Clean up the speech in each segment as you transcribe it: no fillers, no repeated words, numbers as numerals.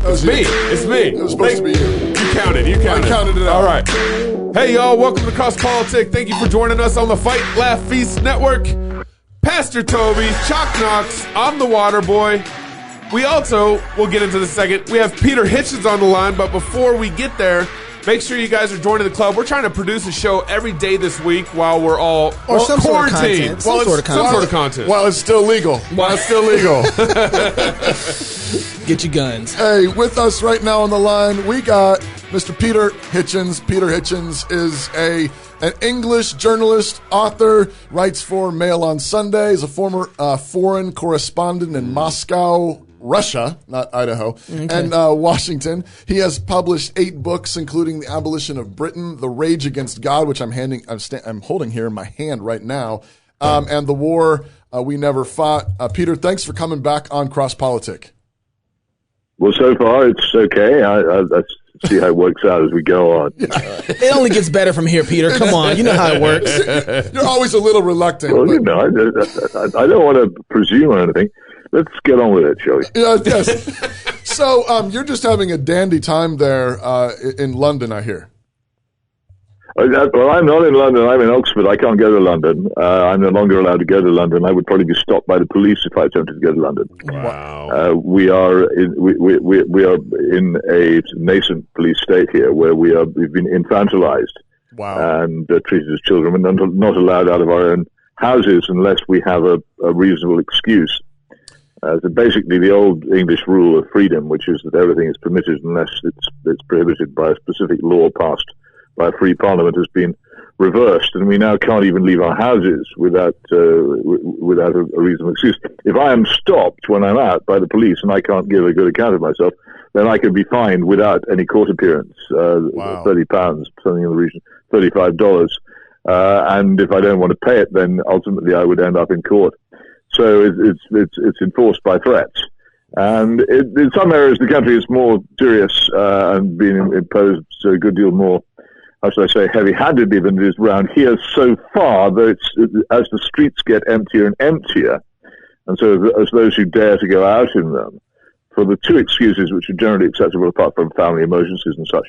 It's me. It's me. It was supposed to be you. You counted. You counted. I counted it out. All right. Hey, y'all. Welcome to Cross Politic. Thank you for joining us on the Fight, Laugh, Feast Network. Pastor Toby, Chalk Knox, I'm the Water Boy. We also, we'll get into the second, we have Peter Hitchens on the line, but before we get there, make sure you guys are joining the club. We're trying to produce a show every day this week while we're all some quarantined. Some sort of content. While it's still legal. Get your guns. Hey, with us right now on the line, we got Mr. Peter Hitchens. Peter Hitchens is an English journalist, author, writes for Mail on Sunday, is a former foreign correspondent in Moscow, Russia, not Idaho, and Washington. He has published 8 books, including The Abolition of Britain, The Rage Against God, which I'm holding here in my hand right now, and The War We Never Fought. Peter, thanks for coming back on Cross Politic. Well, so far it's okay. I see how it works out as we go on. It only gets better from here, Peter. Come on, you know how it works. You're always a little reluctant. Well, you know, I don't want to presume on anything. Let's get on with it, shall we? Yes. So you're just having a dandy time there in London, I hear. Well, I'm not in London. I'm in Oxford. I can't go to London. I'm no longer allowed to go to London. I would probably be stopped by the police if I attempted to go to London. Wow. We are in a nascent police state here where we've been infantilized. Wow. And treated as children. We're not allowed out of our own houses unless we have a reasonable excuse. So basically, the old English rule of freedom, which is that everything is permitted unless it's prohibited by a specific law passed by a free parliament, has been reversed, and we now can't even leave our houses without a reasonable excuse. If I am stopped when I'm out by the police and I can't give a good account of myself, then I can be fined without any court appearance, £30, something in the region, $35. And if I don't want to pay it, then ultimately I would end up in court. So it's enforced by threats. And in some areas of the country it's more serious and being imposed a good deal more, how should I say, heavy-handedly than it is around here so far, though as the streets get emptier and emptier, and so as those who dare to go out in them, for the 2 excuses which are generally acceptable apart from family emergencies and such,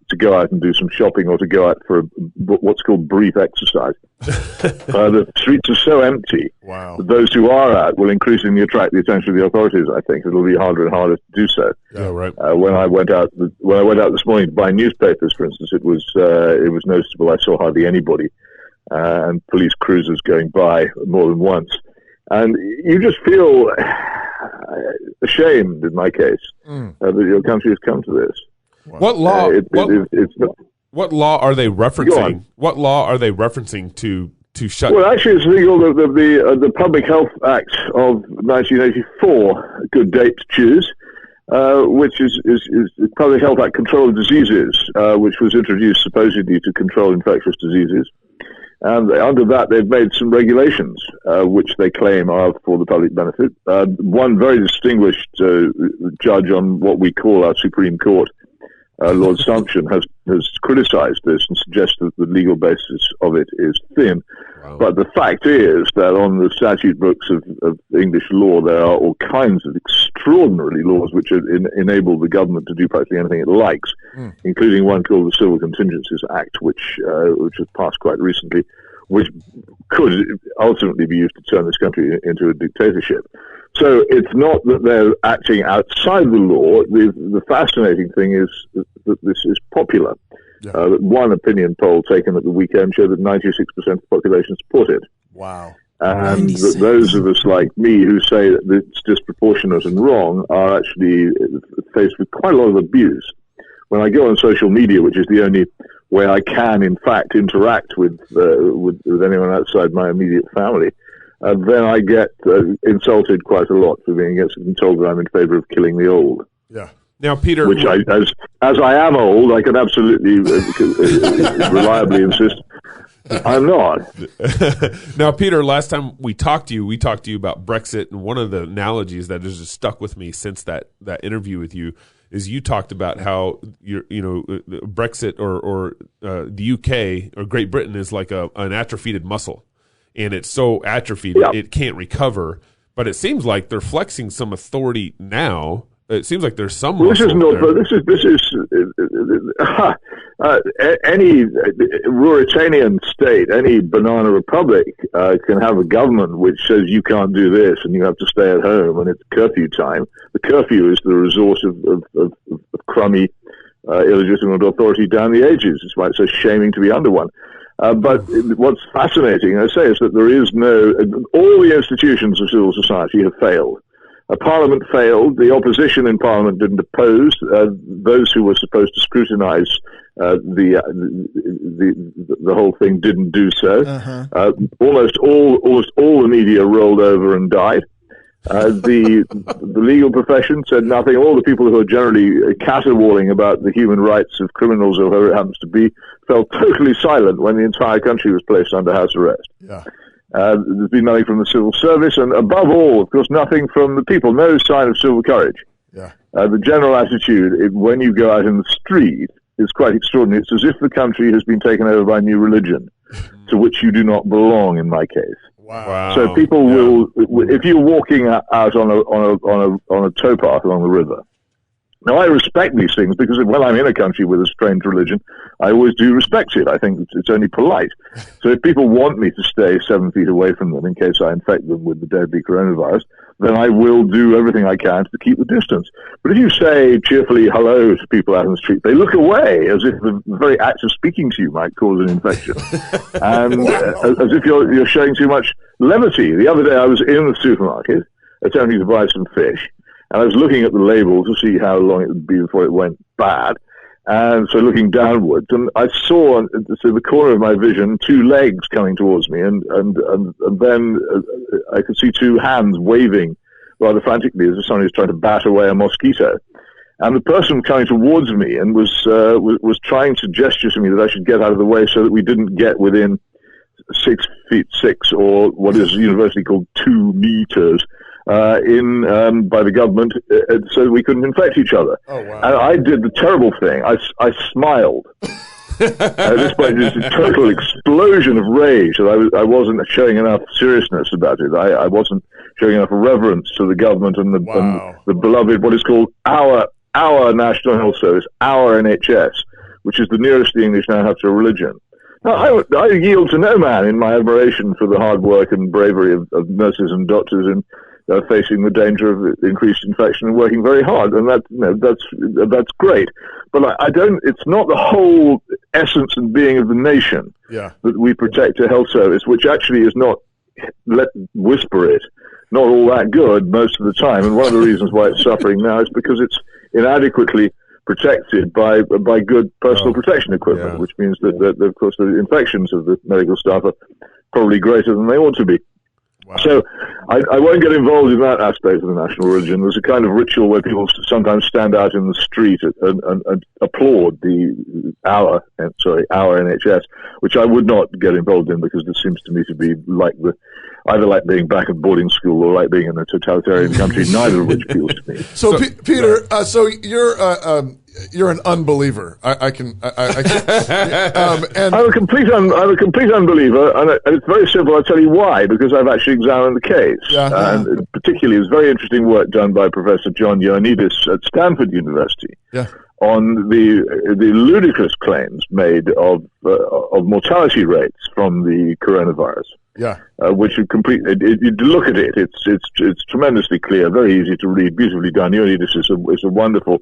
to go out and do some shopping or to go out for what's called brief exercise. The streets are so empty that those who are out will increasingly attract the attention of the authorities. I think it'll be harder and harder to do so. Yeah, right. When I went out this morning to buy newspapers, for instance, it was noticeable. I saw hardly anybody, and police cruisers going by more than once, and you just feel ashamed, in my case, that your country has come to this. What law? What law are they referencing? What law are they referencing to shut? Well, actually, it's legal. The Public Health Act of 1984, good date to choose, which is Public Health Act Control of Diseases, which was introduced supposedly to control infectious diseases. And under that, they've made some regulations, which they claim are for the public benefit. One very distinguished judge on what we call our Supreme Court, Lord Sumption, has criticized this and suggests that the legal basis of it is thin. Wow. But the fact is that on the statute books of English law, there are all kinds of extraordinary laws which enable the government to do practically anything it likes, including one called the Civil Contingencies Act, which was passed quite recently, which could ultimately be used to turn this country into a dictatorship. So it's not that they're acting outside the law. The fascinating thing is that this is popular. Yeah. That one opinion poll taken at the weekend showed that 96% of the population support it. Wow. And that those of us like me who say that it's disproportionate and wrong are actually faced with quite a lot of abuse. When I go on social media, which is the only way I can, in fact, interact with anyone outside my immediate family, then I get insulted quite a lot for being told that I'm in favor of killing the old. Yeah. Now, Peter, which as I am old, I can absolutely reliably insist I'm not. Now, Peter, last time we talked to you about Brexit, and one of the analogies that has just stuck with me since that interview with you is you talked about how Brexit or the UK or Great Britain is like an atrophied muscle, and it's so atrophied it can't recover. But it seems like they're flexing some authority now It seems like there's some. Well, this is not. there. This is any Ruritanian state, any banana republic can have a government which says you can't do this and you have to stay at home and it's curfew time. The curfew is the resource of crummy, illegitimate authority down the ages. It's why it's so shaming to be under one. But what's fascinating, I say, is that there is all the institutions of civil society have failed. Parliament failed. The opposition in Parliament didn't oppose. Those who were supposed to scrutinise the whole thing didn't do so. Almost all the media rolled over and died. The legal profession said nothing. All the people who are generally caterwauling about the human rights of criminals or whoever it happens to be fell totally silent when the entire country was placed under house arrest. Yeah. There's been nothing from the civil service, and above all, of course, nothing from the people. No sign of civil courage. Yeah. The general attitude, when you go out in the street, is quite extraordinary. It's as if the country has been taken over by a new religion, to which you do not belong. In my case. Wow. So people will, if you're walking out on a towpath along the river. Now, I respect these things because when I'm in a country with a strange religion, I always do respect it. I think it's only polite. So if people want me to stay 7 feet away from them in case I infect them with the deadly coronavirus, then I will do everything I can to keep the distance. But if you say cheerfully hello to people out in the street, they look away as if the very act of speaking to you might cause an infection. And as if you're showing too much levity. The other day I was in the supermarket attempting to buy some fish. And I was looking at the label to see how long it would be before it went bad. And so looking downwards, and I saw to the corner of my vision 2 legs coming towards me, and then I could see 2 hands waving rather frantically as if somebody was trying to bat away a mosquito. And the person coming towards me and was trying to gesture to me that I should get out of the way so that we didn't get within 6 feet 6, or what is universally called 2 meters. By the government, so we couldn't infect each other. Oh, wow. And I did the terrible thing. I smiled. At this point, it was a total explosion of rage that I wasn't showing enough seriousness about it. I wasn't showing enough reverence to the government and the beloved, what is called our National Health Service, our NHS, which is the nearest the English now have to a religion. Now, I yield to no man in my admiration for the hard work and bravery of nurses and doctors in facing the danger of increased infection and working very hard, and that's great. But I don't. It's not the whole essence and being of the nation that we protect a health service, which actually is not. Let's whisper it. Not all that good most of the time, and one of the reasons why it's suffering now is because it's inadequately protected by good personal protection equipment, which means that of course the infections of the medical staff are probably greater than they ought to be. Wow. So I won't get involved in that aspect of the national religion. There's a kind of ritual where people sometimes stand out in the street and applaud our NHS, which I would not get involved in because it seems to me to be either like being back at boarding school or like being in a totalitarian country, neither of which appeals to me. So Peter, so you're an unbeliever. And I'm a complete unbeliever, and it's very simple. I'll tell you why. Because I've actually examined the case, and particularly, it was very interesting work done by Professor John Ioannidis at Stanford University on the ludicrous claims made of mortality rates from the coronavirus. Which you you look at it, it's tremendously clear, very easy to read, beautifully done. Ioannidis is a wonderful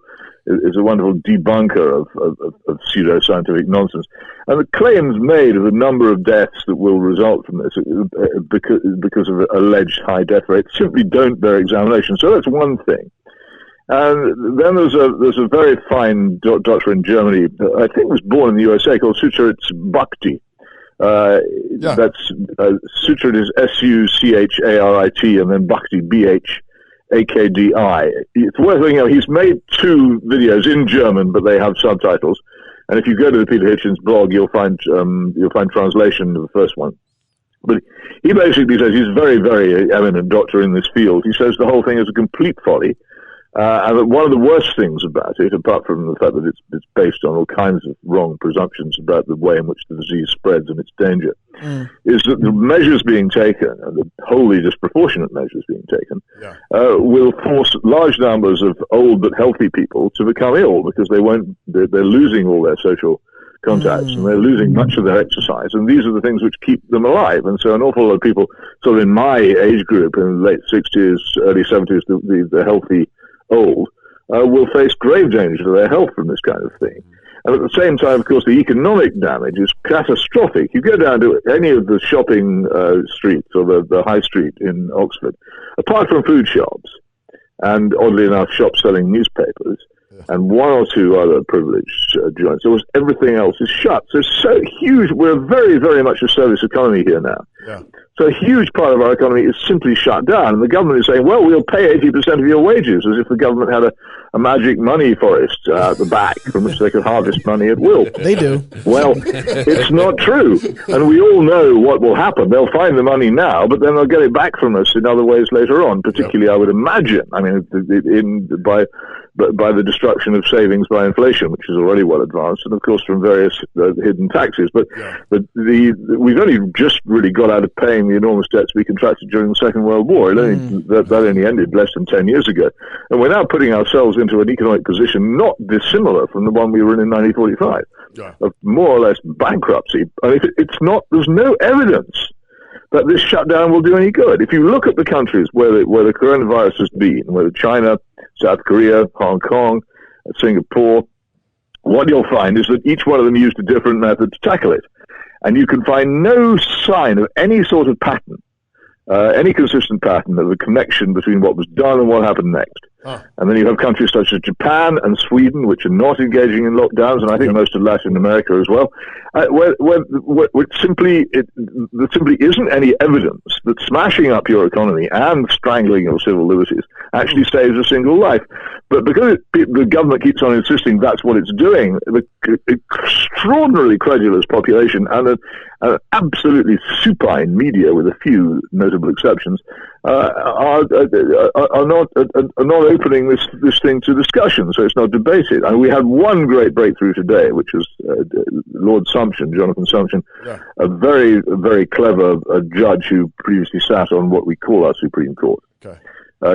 debunker of pseudo-scientific nonsense. And the claims made of the number of deaths that will result from this because of alleged high death rates simply don't bear examination. So that's one thing. And then there's a very fine doctor in Germany, I think was born in the USA, called Sucharit Bhakti. That's Sucharit is Sucharit, and then Bhakti, Bhakdi. It's worth looking at. He's made 2 videos in German, but they have subtitles. And if you go to the Peter Hitchens blog, you'll find translation of the first one. But he basically says, he's a very, very eminent doctor in this field. He says the whole thing is a complete folly. And one of the worst things about it, apart from the fact that it's based on all kinds of wrong presumptions about the way in which the disease spreads and its danger, is that the measures being taken, and the wholly disproportionate measures being taken, will force large numbers of old but healthy people to become ill because they're losing all their social contacts and they're losing much of their exercise, and these are the things which keep them alive. And so an awful lot of people sort of in my age group, in the late 60s, early 70s, the healthy old, will face grave danger to their health from this kind of thing. And at the same time, of course, the economic damage is catastrophic. You go down to any of the shopping streets or the high street in Oxford, apart from food shops, and oddly enough, shops selling newspapers, and one or two other privileged joints. Everything else is shut. So it's so huge. We're very, very much a service economy here now. Yeah. So a huge part of our economy is simply shut down. And the government is saying, well, we'll pay 80% of your wages, as if the government had a magic money forest at the back from which they could harvest money at will. They do. Well, it's not true. And we all know what will happen. They'll find the money now, but then they'll get it back from us in other ways later on, particularly, I would imagine, I mean, by the destruction of savings by inflation, which is already well advanced, and of course from various hidden taxes. But we've only just really got out of paying the enormous debts we contracted during the Second World War. That only ended less than 10 years ago. And we're now putting ourselves into an economic position not dissimilar from the one we were in 1945, of more or less bankruptcy. And there's no evidence that this shutdown will do any good. If you look at the countries where the coronavirus has been, whether China, South Korea, Hong Kong, Singapore, what you'll find is that each one of them used a different method to tackle it. And you can find no sign of any sort of pattern, any consistent pattern of a connection between what was done and what happened next. And then you have countries such as Japan and Sweden, which are not engaging in lockdowns, and I think most of Latin America as well, where there simply isn't any evidence that smashing up your economy and strangling your civil liberties actually saves a single life. But because the government keeps on insisting that's what it's doing, the extraordinarily credulous population and an absolutely supine media, with a few notable exceptions, are not opening this thing to discussion, so it's not debated. And we had one great breakthrough today, which was Lord Sumption, Jonathan Sumption, a very, very clever judge who previously sat on what we call our Supreme Court.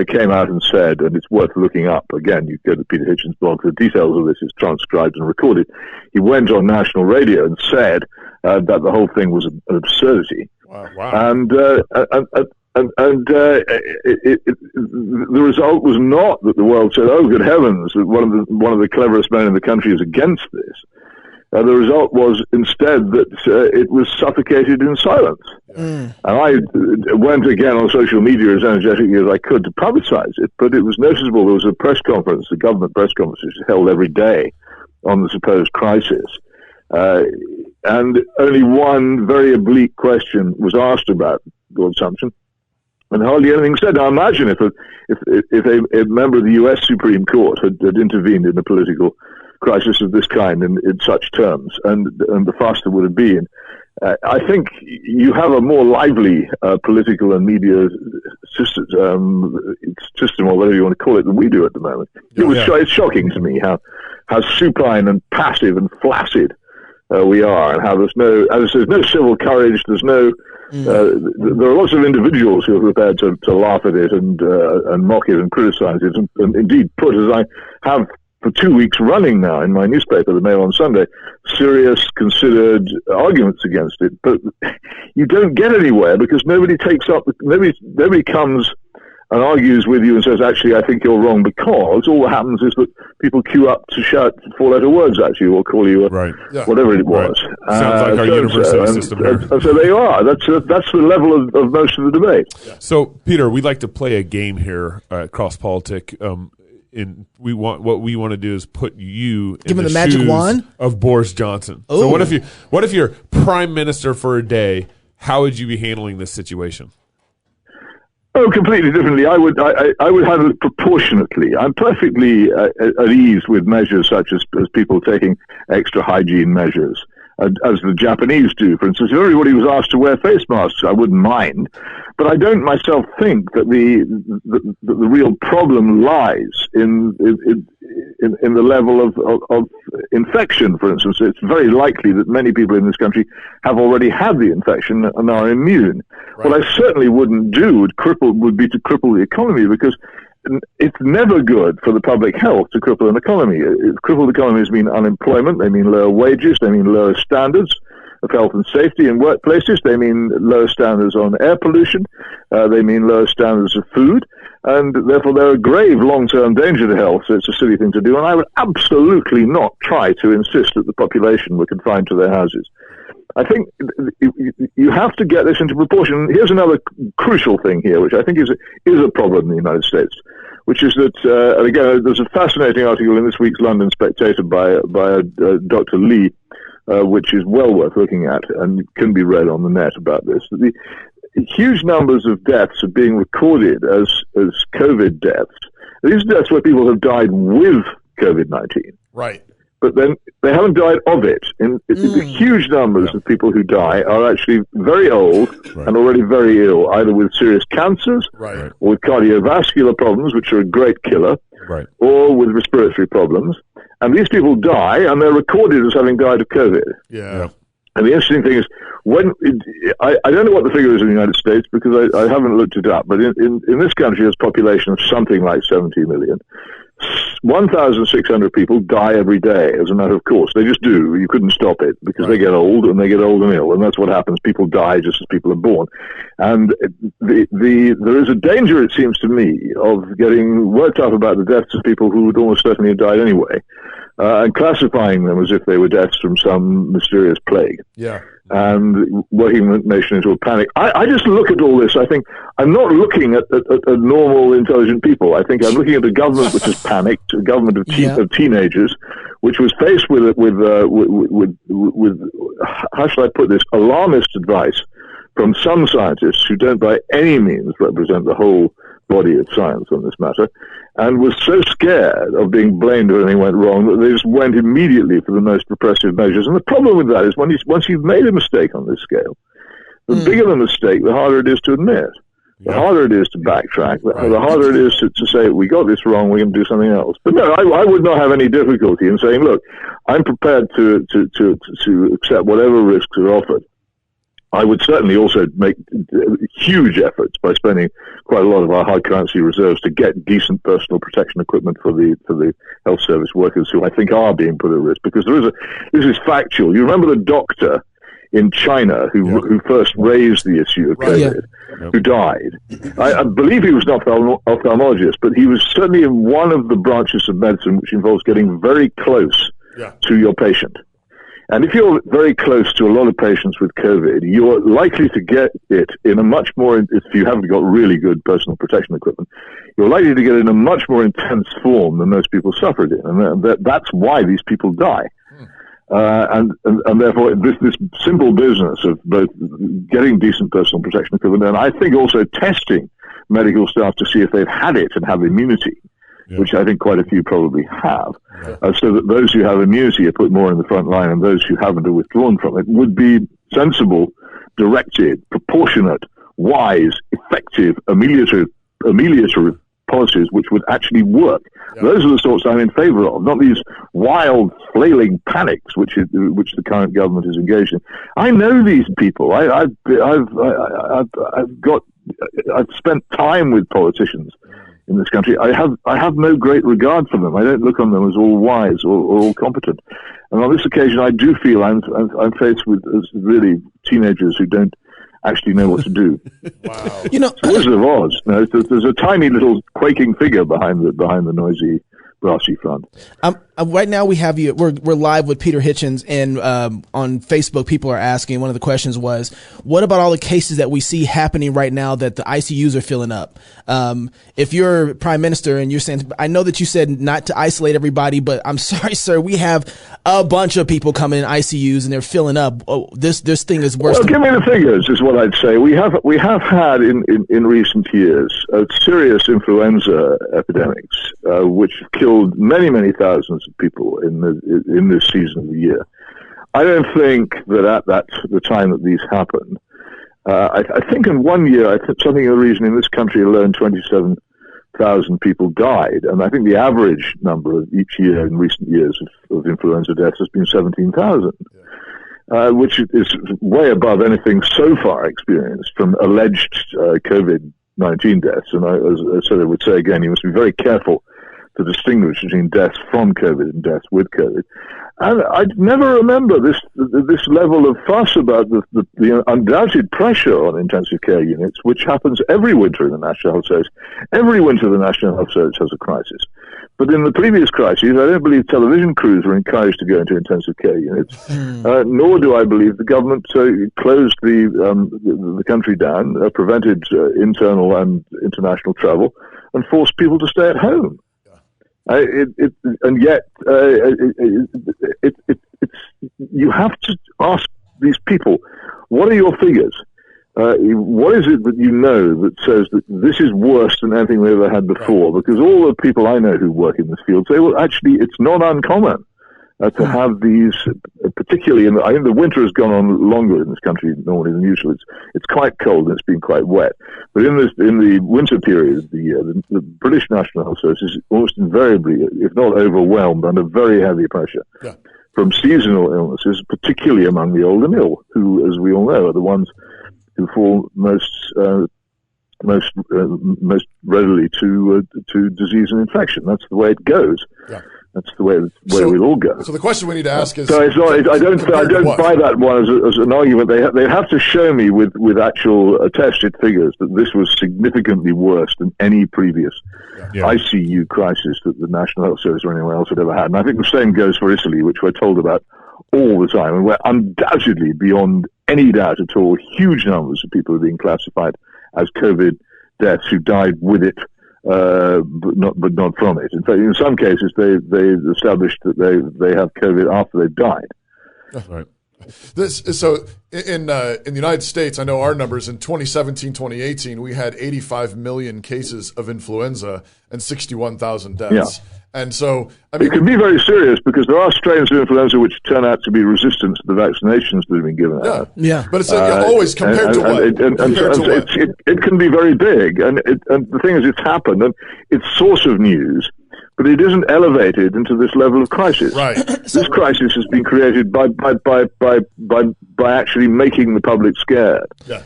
Came out and said, and it's worth looking up, again, you go to Peter Hitchens' blog, the details of this is transcribed and recorded. He went on national radio and said that the whole thing was an absurdity. Wow. And the result was not that the world said, "Oh, good heavens, one of the cleverest men in the country is against this." The result was instead that it was suffocated in silence. And I went again on social media as energetically as I could to publicize it, but it was noticeable. There was a press conference, a government press conference, which is held every day on the supposed crisis. And only one very oblique question was asked about Lord Sumption, and hardly anything said. Now imagine if a member of the U.S. Supreme Court had intervened in a political crisis of this kind in such terms, and the faster would have been. I think you have a more lively political and media system, or whatever you want to call it, than we do at the moment. It's shocking to me how supine and passive and flaccid we are, and how there's no civil courage. There's no. There are lots of individuals who are prepared to laugh at it and mock it and criticize it, and indeed put, as I have for 2 weeks running now in my newspaper, the Mail on Sunday, serious, considered arguments against it. But you don't get anywhere because nobody comes and argues with you and says, actually, I think you're wrong, because all that happens is that people queue up to shout four-letter words at you or call you whatever it was. Right. Sounds like our university system here. So there you are. That's the level of most of the debate. Yeah. So, Peter, we'd like to play a game here at Cross Politic. What we want to do is put you in the magic shoes wand of Boris Johnson. Ooh. So what if you're prime minister for a day? How would you be handling this situation? Oh, completely differently. I would handle it proportionately. I'm perfectly at ease with measures such as people taking extra hygiene measures as the Japanese do. For instance, if everybody was asked to wear face masks, I wouldn't mind. But I don't myself think that the real problem lies in the level of infection. For instance, it's very likely that many people in this country have already had the infection and are immune. Right. What I certainly wouldn't do would be to cripple the economy, because it's never good for the public health to cripple an economy. Crippled economies mean unemployment, they mean lower wages, they mean lower standards of health and safety in workplaces, they mean lower standards on air pollution, they mean lower standards of food, and therefore they're a grave long-term danger to health, so it's a silly thing to do, and I would absolutely not try to insist that the population were confined to their houses. I think you have to get this into proportion. Here's another crucial thing here, which I think is a problem in the United States, which is that, and again, there's a fascinating article in this week's London Spectator by Dr. Lee, which is well worth looking at and can be read on the net about this. The huge numbers of deaths are being recorded as COVID deaths. These are deaths where people have died with COVID-19. Right. But then they haven't died of it. The huge numbers of people who die are actually very old and already very ill, either with serious cancers or with cardiovascular problems, which are a great killer, or with respiratory problems. And these people die, and they're recorded as having died of COVID. Yeah. And the interesting thing is, I don't know what the figure is in the United States, because I haven't looked it up, but in this country, there's a population of something like 70 million. 1,600 people die every day as a matter of course. They just do. You couldn't stop it, because they get old, and they get old and ill, and that's what happens. People die just as people are born. And there is a danger, it seems to me, of getting worked up about the deaths of people who would almost certainly have died anyway, and classifying them as if they were deaths from some mysterious plague. Yeah. And working the nation into a panic. I just look at all this. I think I'm not looking at normal, intelligent people. I think I'm looking at a government which has panicked, a government of teenagers, which was faced with how shall I put this, alarmist advice from some scientists who don't by any means represent the whole body of science on this matter, and was so scared of being blamed if anything went wrong that they just went immediately for the most repressive measures. And the problem with that is once you've made a mistake on this scale, the bigger the mistake, the harder it is to admit. The harder it is to backtrack, the harder it is to say, we got this wrong, we're going to do something else. But no, I would not have any difficulty in saying, look, I'm prepared to accept whatever risks are offered. I would certainly also make huge efforts by spending quite a lot of our hard currency reserves to get decent personal protection equipment for the health service workers who I think are being put at risk, because this is factual. You remember the doctor in China who first raised the issue of COVID, who died. I believe he was an ophthalmologist, but he was certainly in one of the branches of medicine which involves getting very close to your patient. And if you're very close to a lot of patients with COVID, you're likely to get it in a much more, if you haven't got really good personal protection equipment, you're likely to get it in a much more intense form than most people suffered in. And that's why these people die. And therefore, this simple business of both getting decent personal protection equipment, and I think also testing medical staff to see if they've had it and have immunity, which I think quite a few probably have, so that those who have immunity are put more in the front line and those who haven't are withdrawn from it, would be sensible, directed, proportionate, wise, effective, ameliorative policies which would actually work. Those are the sorts I'm in favor of, not these wild, flailing panics which the current government is engaged in. I know these people. I've spent time with politicians in this country. I have no great regard for them. I don't look on them as all wise or all competent. And on this occasion, I do feel I'm faced with really teenagers who don't actually know what to do. Wow. It's the Wizard of Oz. There's a tiny little quaking figure behind the noisy brassy front. Right now we have you. We're live with Peter Hitchens, and on Facebook, people are asking. One of the questions was, "What about all the cases that we see happening right now that the ICUs are filling up?" If you're Prime Minister and you're saying, I know that you said not to isolate everybody, but I'm sorry, sir, we have a bunch of people coming in ICUs and they're filling up. Oh, this thing is worse. Well, give me the figures, is what I'd say. We have had in recent years serious influenza epidemics, which killed many thousands of people in this season of the year. I don't think that at the time that these happened, I think in 1 year, something of the reason in this country alone, 27,000 people died. And I think the average number of each year in recent years of influenza deaths has been 17,000, which is way above anything so far experienced from alleged COVID-19 deaths. And as I said, I would say again, you must be very careful to distinguish between deaths from COVID and deaths with COVID. And I never remember this level of fuss about the undoubted pressure on intensive care units, which happens every winter in the National Health Service. Every winter the National Health Service has a crisis. But in the previous crises, I don't believe television crews were encouraged to go into intensive care units, nor do I believe the government closed the country down, prevented internal and international travel, and forced people to stay at home. And yet, you have to ask these people, what are your figures? What is it that you know that says that this is worse than anything we ever had before? Because all the people I know who work in this field say, well, actually, it's not uncommon to have these, particularly I think the winter has gone on longer in this country normally than usual. It's quite cold and it's been quite wet. But in the winter period of the year, the British National Health Service is almost invariably, if not overwhelmed, under very heavy pressure from seasonal illnesses, particularly among the old and ill, who, as we all know, are the ones who fall most readily to disease and infection. That's the way it goes. Yeah. That's the way we'll all go. So the question we need to ask is: so it's not, I don't buy that one as an argument. They have to show me with actual attested figures that this was significantly worse than any previous ICU crisis that the National Health Service or anyone else had ever had. And I think the same goes for Italy, which we're told about all the time, and where undoubtedly, beyond any doubt at all, huge numbers of people are being classified as COVID deaths who died with it. But not from it. In fact, in some cases, they established that they have COVID after they've died. That's right. So in the United States, I know our numbers in 2017, 2018, we had 85 million cases of influenza and 61,000 deaths. Yeah. And so, I mean, it can be very serious because there are strains of influenza which turn out to be resistant to the vaccinations that have been given out. Yeah. But it's always compared to what? It can be very big. And the thing is, it's happened and it's source of news, but it isn't elevated into this level of crisis. Right. This crisis has been created by actually making the public scared. Yeah.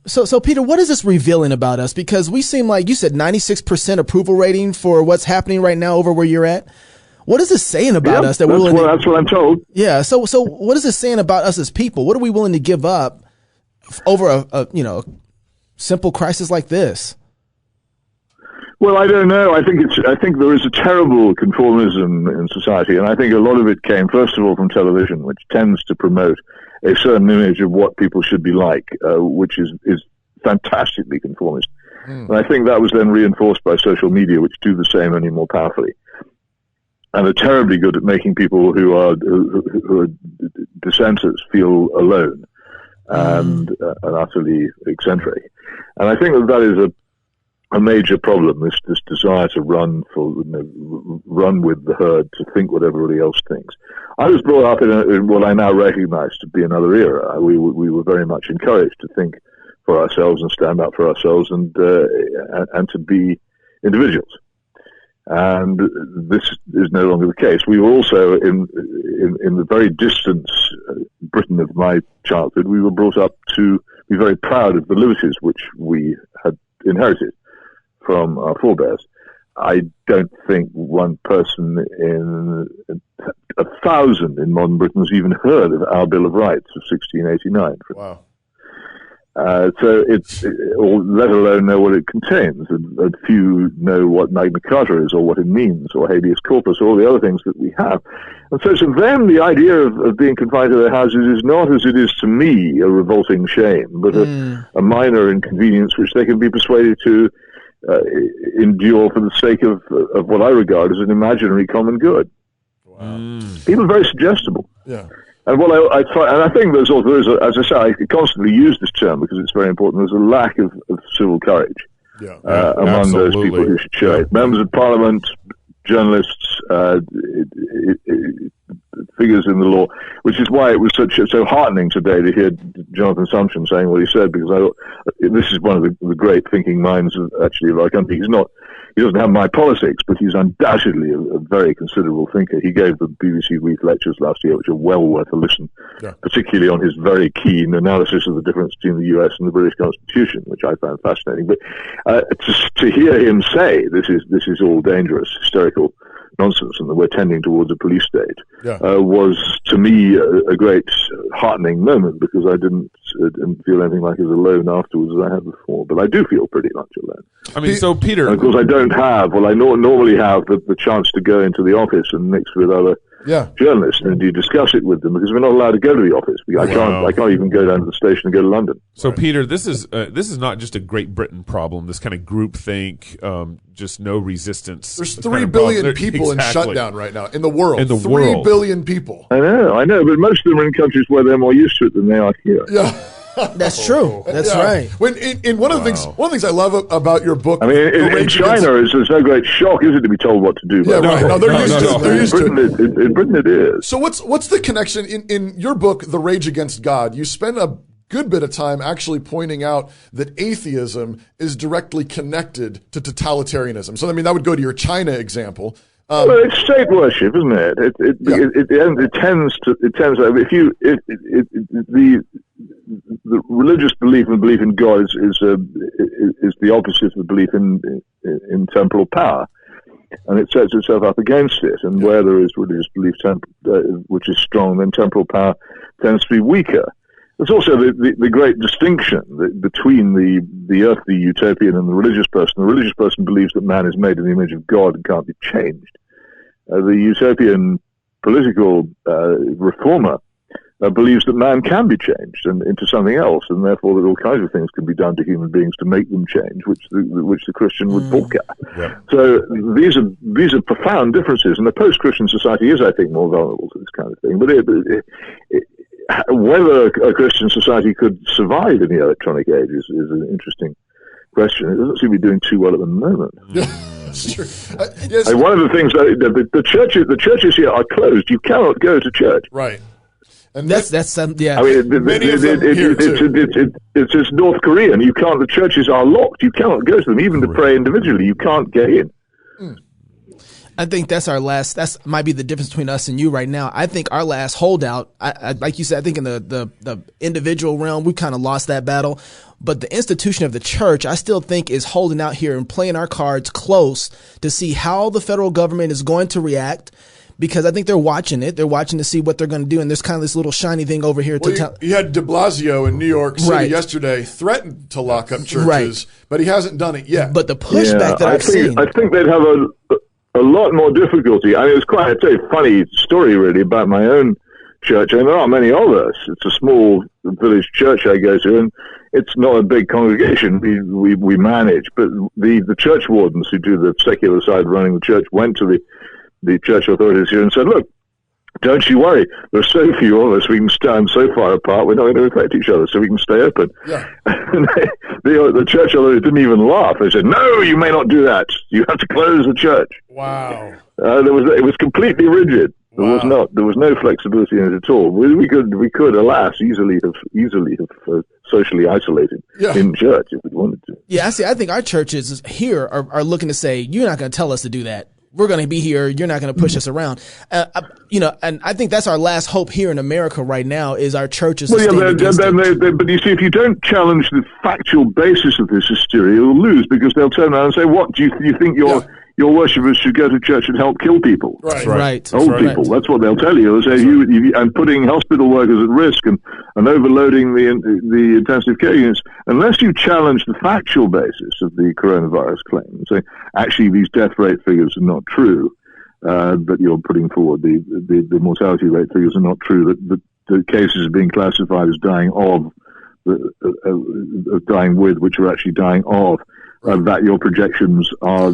So Peter, what is this revealing about us? Because we seem like, you said 96% approval rating for what's happening right now over where you're at. What is this saying about us? That's what I'm told. Yeah. So what is this saying about us as people? What are we willing to give up over a simple crisis like this? Well, I don't know. I think there is a terrible conformism in society, and I think a lot of it came, first of all, from television, which tends to promote a certain image of what people should be like, which is fantastically conformist. And I think that was then reinforced by social media, which do the same only more powerfully, and are terribly good at making people who are dissenters feel alone and utterly eccentric. And I think that is a major problem, this desire to run with the herd, to think what everybody else thinks. I was brought up in what I now recognize to be another era. We were very much encouraged to think for ourselves and stand up for ourselves and to be individuals. And this is no longer the case. We were also in the very distant Britain of my childhood. We were brought up to be very proud of the liberties which we had inherited from our forebears. I don't think one person in 1,000 in modern Britain has even heard of our Bill of Rights of 1689. Wow. So or let alone know what it contains. And few know what Magna Carta is or what it means, or habeas corpus, or all the other things that we have. And so to them, the idea of being confined to their houses is not, as it is to me, a revolting shame, but a minor inconvenience which they can be persuaded to endure for the sake of what I regard as an imaginary common good. Wow. People are very suggestible. Yeah. And what I think there's as I say, I constantly use this term because it's very important. There's a lack of civil courage among those people who should show it. Members of Parliament, journalists, figures in the law. which is why it was so heartening today to hear Jonathan Sumption saying what he said, because I thought this is one of the great thinking minds of our country. He doesn't have my politics, but he's undoubtedly a very considerable thinker. He gave the BBC Week lectures last year, which are well worth a listen, particularly on his very keen analysis of the difference between the US and the British Constitution, which I found fascinating. But to hear him say this is all dangerous, hysterical nonsense, and that we're tending towards a police state, was to me a great heartening moment, because I didn't feel anything like as alone afterwards as I had before. But I do feel pretty much alone. I mean, so Peter, and of course, I don't have. Well, I normally have the chance to go into the office and mix with other journalists and you discuss it with them, because we're not allowed to go to the office. I can't even go down to the station and go to London. So Peter, this is not just a Great Britain problem. This kind of groupthink, just no resistance. There's 3 billion people in shutdown right now in the world. 3 billion people. I know, but most of them are in countries where they're more used to it than they are here. Yeah. That's true. That's right. When in one of the things I love about your book, I mean, in China, it's no great shock, is it, to be told what to do? Yeah, right. No, they're used to it. They're used to it. In Britain, it is. So what's the connection in your book, The Rage Against God? You spend a good bit of time actually pointing out that atheism is directly connected to totalitarianism. So I mean, that would go to your China example. Well, it's state worship, isn't it? It tends to. The religious belief and belief in God is the opposite of the belief in temporal power, and it sets itself up against it. And where there is religious belief which is strong, then temporal power tends to be weaker. There's also the great distinction between the earthly utopian and the religious person. The religious person believes that man is made in the image of God and can't be changed. The utopian political reformer believes that man can be changed into something else, and therefore that all kinds of things can be done to human beings to make them change, which the Christian would balk at. Yeah. So these are profound differences, and the post-Christian society is, I think, more vulnerable to this kind of thing. But whether a Christian society could survive in the electronic age is an interesting question. It doesn't seem to be doing too well at the moment. That's true. Yes. One of the things the churches here are closed. You cannot go to church. Right. And that's yeah. I mean, it's North Korean. You can't. The churches are locked. You cannot go to them, even to pray individually. You can't get in. I think that's might be the difference between us and you right now. I think our last holdout, I like you said, I think in the individual realm, we kind of lost that battle. But the institution of the church, I still think, is holding out here and playing our cards close to see how the federal government is going to react. Because I think they're watching it. They're watching to see what they're going to do. And there's kind of this little shiny thing over here. You had de Blasio in New York City yesterday threatened to lock up churches, but he hasn't done it yet. But the pushback that I've seen. I think they'd have a lot more difficulty. I mean, it's quite a funny story, really, about my own church. And there aren't many of us. It's a small village church I go to, and it's not a big congregation we manage. But the church wardens who do the secular side running the church went to the church authorities here and said, look, don't you worry. There are so few of us. We can stand so far apart. We're not going to affect each other, so we can stay open. Yeah. And the church authorities didn't even laugh. They said, no, you may not do that. You have to close the church. Wow. It was completely rigid. Wow. There was no flexibility in it at all. We could, alas, easily have socially isolated in church if we wanted to. Yeah, I think our churches here are looking to say, you're not going to tell us to do that. We're going to be here. You're not going to push us around. And I think that's our last hope here in America right now is our churches. Well, but you see, if you don't challenge the factual basis of this hysteria, you'll lose, because they'll turn around and say, what, do you think your worshippers should go to church and help kill people? Right. Old people. That's what they'll tell you. They'll say you and putting hospital workers at risk and overloading the intensive care units. Unless you challenge the factual basis of the coronavirus claim and say, actually, these death rate figures are not true, but you're putting forward the mortality rate figures are not true, that the cases are being classified as dying of, dying with, which are actually dying of. that your projections are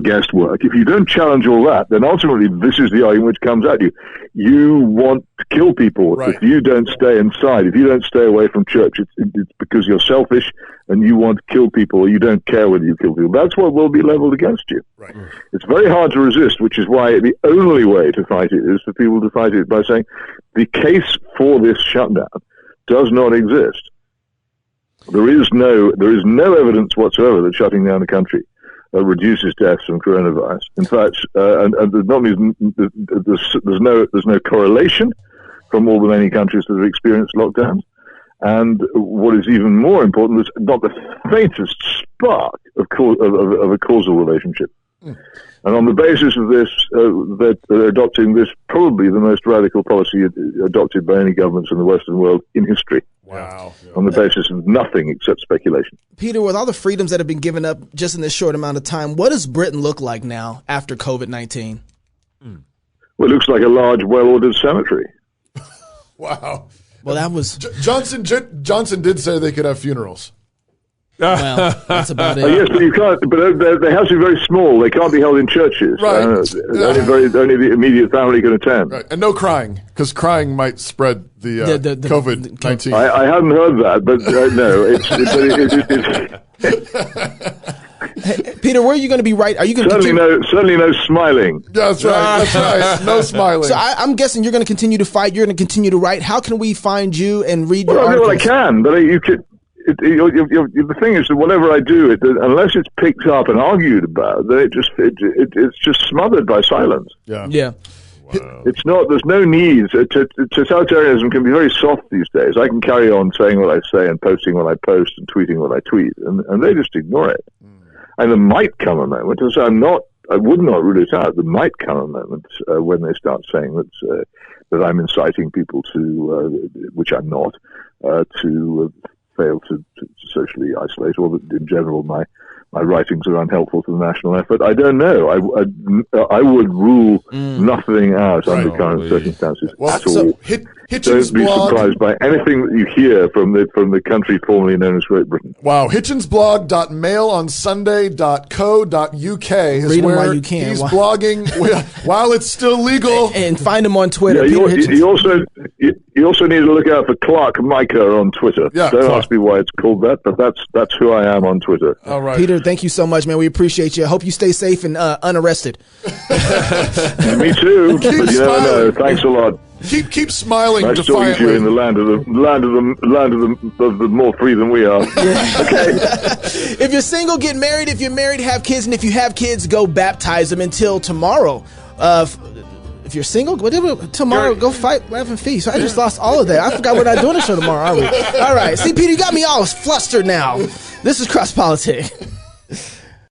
guesswork. If you don't challenge all that, then ultimately this is the argument which comes at you. You want to kill people. Right. If you don't stay inside, if you don't stay away from church, it's because you're selfish and you want to kill people, or you don't care whether you kill people. That's what will be leveled against you. Right. It's very hard to resist, which is why the only way to fight it is for people to fight it by saying the case for this shutdown does not exist. There is no evidence whatsoever that shutting down the country reduces deaths from coronavirus. In fact, and there's no correlation from all the many countries that have experienced lockdowns. And what is even more important, there's not the faintest spark of a causal relationship. And on the basis of this, that they're adopting this, probably the most radical policy adopted by any governments in the Western world in history. Wow. On the basis of nothing except speculation. Peter, with all the freedoms that have been given up just in this short amount of time, what does Britain look like now after COVID-19? Well, it looks like a large, well-ordered cemetery. Wow. Well, that was... Johnson did say they could have funerals. Well, that's about it. Yes, but you can't. But they have to be very small. They can't be held in churches. Right. Only the immediate family can attend. Right. And no crying, because crying might spread the COVID-19. I hadn't heard that, but Hey, Peter, where are you going to be right? Are you going to certainly no smiling. That's right. That's right. No smiling. So I'm guessing you're going to continue to fight. You're going to continue to write. How can we find you and read your Well, I do articles? what I can, but you could. The thing is that whatever I do, unless it's picked up and argued about, then it's just smothered by silence. Yeah. Wow. It's not. There's no need. Totalitarianism can be very soft these days. I can carry on saying what I say and posting what I post and tweeting what I tweet, and they just ignore it. And there might come a moment, as I would not rule it out. There might come a moment when they start saying that I'm inciting people to, which I'm not, to fail to socially isolate, or that in general my writings are unhelpful to the national effort. I don't know. I would rule nothing out under current circumstances at all. Hitchens' Don't be surprised by anything that you hear from the country formerly known as Great Britain. Wow. Hitchensblog.mailonsunday.co.uk is Read him where while you can. he's blogging while it's still legal. And find him on Twitter. Yeah, Peter Hitchens. you also need to look out for Clark Micah on Twitter. Yeah, don't Clark. ask me why it's called that, but that's who I am on Twitter. All right. Peter, thank you so much, man. We appreciate you. I hope you stay safe and unarrested. Me too. Keep But you never know. smiling. Thanks a lot. Keep smiling Nice talking to you defiantly. in the land of the more free than we are. Okay. If you're single, get married. If you're married, have kids. And if you have kids, go baptize them until tomorrow. If you're single, whatever, tomorrow, go fight, laugh, and feast. I just lost all of that. I forgot we're not doing a show tomorrow, are we? All right. See, Peter, you got me all flustered now. This is Cross Politics.